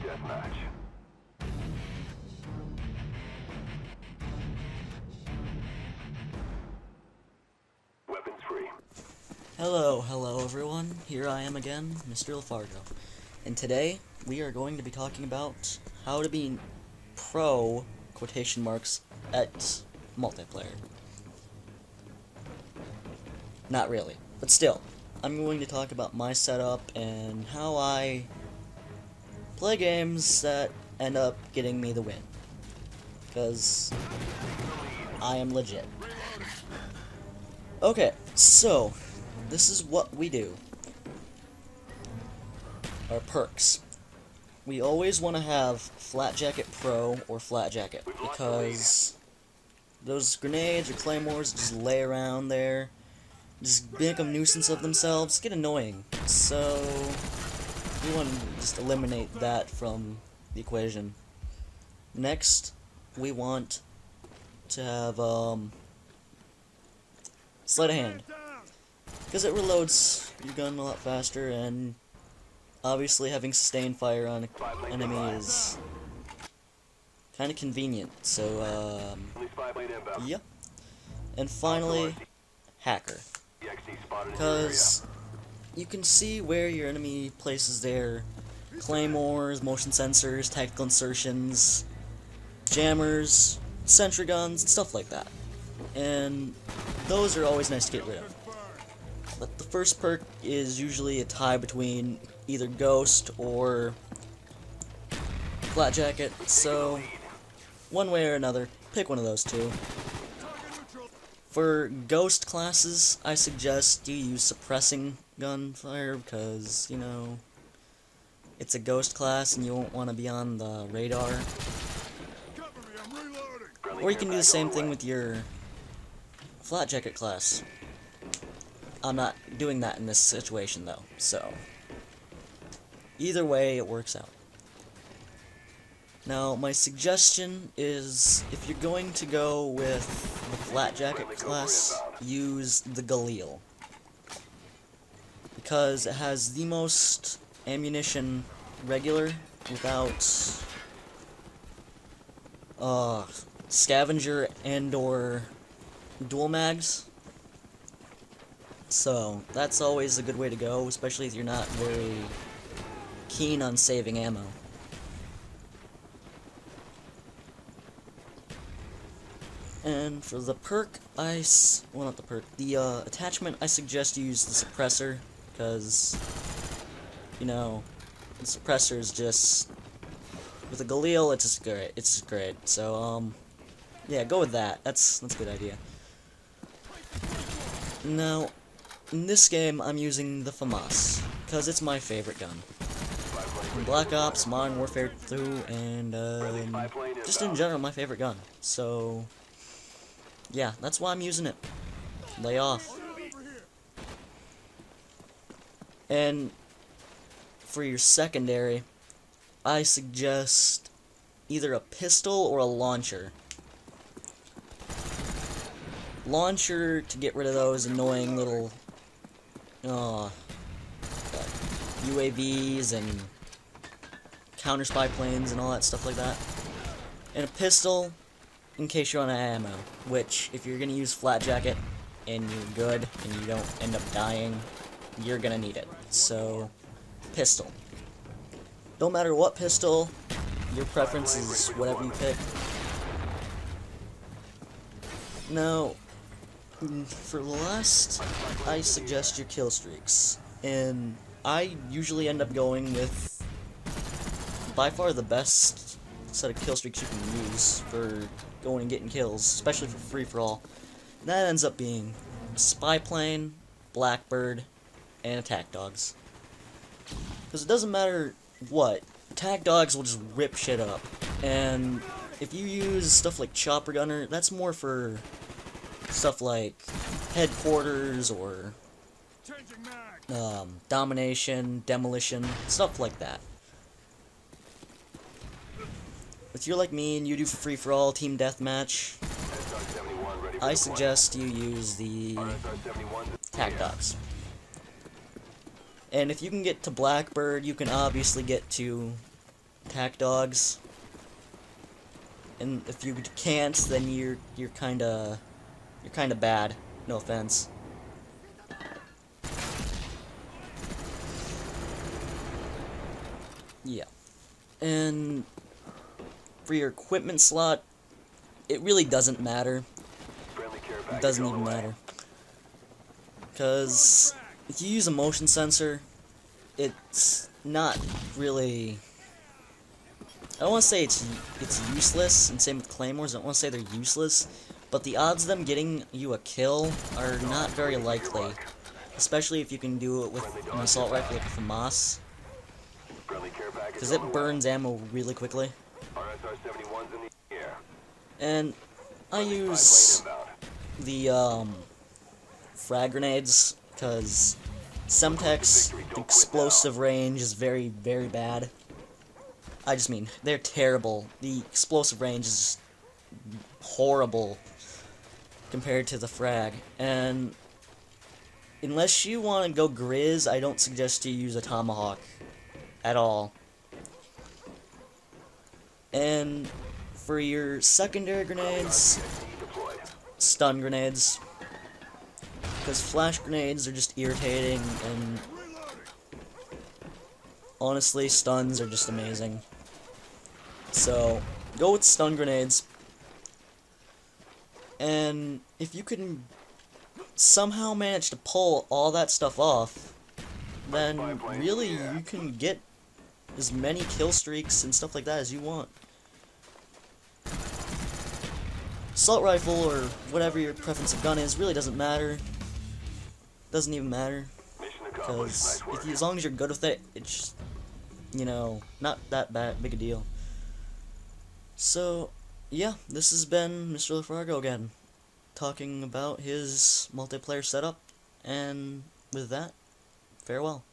deathmatch. Weapons free. Hello everyone, here I am again, Mr. LaFargo, and today we are going to be talking about how to be pro, quotation marks, at multiplayer. Not really, but still, I'm going to talk about my setup and how I play games that end up getting me the win, because I am legit. Okay, so this is what we do. Our perks. We always want to have Flat Jacket Pro or Flat Jacket, because those grenades or claymores just lay around there, just make a nuisance of themselves, get annoying. So we want to just eliminate that from the equation. Next, we want to have sleight of hand, because it reloads your gun a lot faster, and obviously having sustained fire on an enemy is kind of convenient. So yeah. And finally, hacker, because you can see where your enemy places their claymores, motion sensors, tactical insertions, jammers, sentry guns, and stuff like that. And those are always nice to get rid of. But the first perk is usually a tie between either Ghost or Flat Jacket, so one way or another, pick one of those two. For Ghost classes, I suggest you use suppressing gunfire, because, you know, it's a Ghost class and you won't want to be on the radar. Or you can do the same thing with your Flat Jacket class. I'm not doing that in this situation though, so either way it works out. Now my suggestion is, if you're going to go with the Flat Jacket class, use the Galil, because it has the most ammunition regular without scavenger and or dual mags. So that's always a good way to go, especially if you're not very keen on saving ammo. And for the perk, well, not the perk, the attachment, I suggest you use the suppressor, because, you know, the suppressor is just, with a Galil, it's just great. It's just great. So, yeah, go with that. That's a good idea. Now, in this game, I'm using the FAMAS, because it's my favorite gun. In Black Ops, Modern Warfare 2, and just in general, my favorite gun. So, yeah, that's why I'm using it. Lay off. And for your secondary, I suggest either a pistol or a launcher. Launcher to get rid of those annoying little UAVs and counter spy planes and all that stuff like that. And a pistol in case you're on ammo, which if you're gonna use Flat Jacket and you're good and you don't end up dying, you're gonna need it. So, pistol. Don't matter what pistol, your preference is whatever you pick. Now, for last, I suggest your kill streaks, and I usually end up going with by far the best set of kill streaks you can use for going and getting kills, especially for free-for-all. That ends up being Spy Plane, Blackbird, and Attack Dogs. Because it doesn't matter what, Attack Dogs will just rip shit up, and if you use stuff like Chopper Gunner, that's more for stuff like headquarters or domination, demolition, stuff like that. If you're like me and you do free-for-all team deathmatch, I suggest you use the Attack Dogs. And if you can get to Blackbird, you can obviously get to attack dogs. And if you can't, then you're kinda bad. No offense. Yeah. And for your equipment slot, it really doesn't matter. It doesn't even matter. Because if you use a motion sensor, it's not really... I don't want to say it's useless, and same with claymores. I don't want to say they're useless, but the odds of them getting you a kill are not very likely. Especially if you can do it with an assault rifle like a FAMAS. Because it burns ammo really quickly. And I use the frag grenades because Semtech's explosive range is very, very bad. I just mean, they're terrible. The explosive range is horrible compared to the frag. And unless you want to go Grizz, I don't suggest you use a Tomahawk at all. And for your secondary grenades, stun grenades. Because flash grenades are just irritating, and honestly, stuns are just amazing. So, go with stun grenades. And if you can somehow manage to pull all that stuff off, then really you can get as many kill streaks and stuff like that as you want. Assault rifle or whatever your preference of gun is really doesn't matter. Doesn't even matter. Because as long as you're good with it, it's just, you know, not that big a deal. So, yeah, this has been Mr. LaFargo again, talking about his multiplayer setup, and with that, farewell.